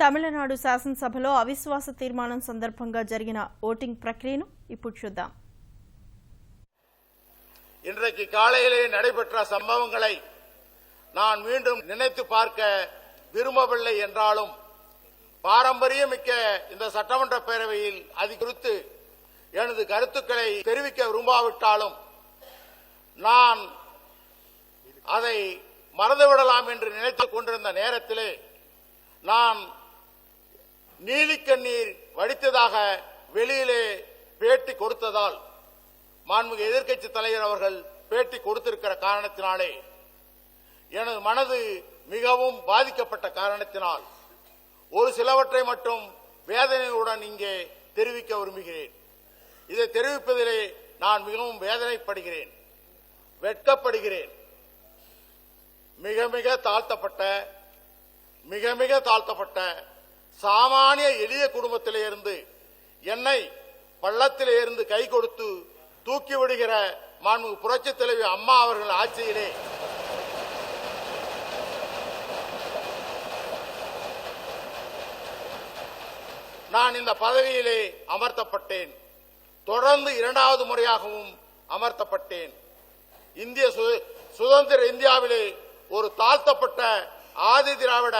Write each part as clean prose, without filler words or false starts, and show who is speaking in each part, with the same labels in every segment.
Speaker 1: తమిళనాడు శాసనసభలో అవిశ్వాస తీర్మానం సందర్భంగా జరిగిన ఓటింగ్ ప్రక్రియను ఇప్పుడు చూద్దాం.
Speaker 2: இன்றைக்கு காலையிலே நடைபெற்ற சம்பவங்களை நான் மீண்டும் நினைத்து பார்க்க விரும்பவில்லை என்றாலும் பாரம்பரியமிக்க இந்த சட்டமன்ற பேரவையில் அது குறித்து எனது கருத்துக்களை தெரிவிக்க விரும்பாவிட்டாலும் நான் அதை மறந்துவிடலாம் என்று நினைத்துக் கொண்டிருந்த நேரத்திலே நான் நீலிக்கண்ணீர் வடித்ததாக வெளியிலே பேட்டி கொடுத்ததால் மாண்புமிகு எதிர்க்கட்சி தலைவர் அவர்கள் பேட்டி கொடுத்திருக்கிற காரணத்தினாலே எனது மனது மிகவும் பாதிக்கப்பட்ட காரணத்தினால் ஒரு சிலவற்றை மட்டும் வேதனையுடன் இங்கே தெரிவிக்க விரும்புகிறேன். இதை தெரிவிப்பதிலே நான் மிகவும் வேதனைப்படுகிறேன், வெட்கப்படுகிறேன். மிக மிக தாழ்த்தப்பட்ட சாமானிய எளிய குடும்பத்திலே இருந்து என்னை பள்ளத்திலே இருந்து கை கொடுத்து தூக்கி விடுகிற மாண்புமிகு புரட்சித் தலைவி அம்மா அவர்கள் ஆட்சியிலே நான் இந்த பதவியிலே அமர்த்தப்பட்டேன். தொடர்ந்து இரண்டாவது முறையாகவும் அமர்த்தப்பட்டேன். இந்திய சுதந்திர இந்தியாவிலே ஒரு தாழ்த்தப்பட்ட ஆதி திராவிட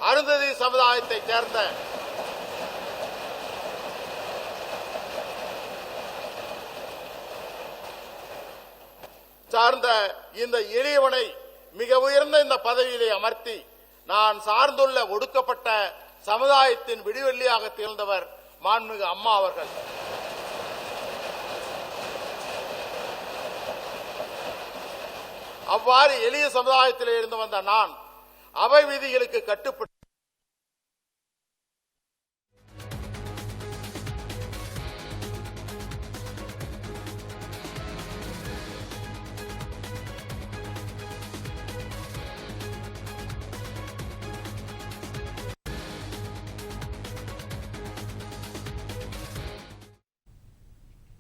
Speaker 2: அருந்ததி சமுதாயத்தைச் சேர்ந்த இந்த எளியவனை மிக உயர்ந்த இந்த பதவியிலே அமர்த்தி நான் சார்ந்துள்ள ஒடுக்கப்பட்ட சமுதாயத்தின் விடிவெள்ளியாக திகழ்ந்தவர் மாண்புமிகு அம்மா அவர்கள். அவ்வாறு எளிய சமுதாயத்திலே இருந்து வந்த நான் அவை விதிகளுக்கு கட்டுப்பட்டு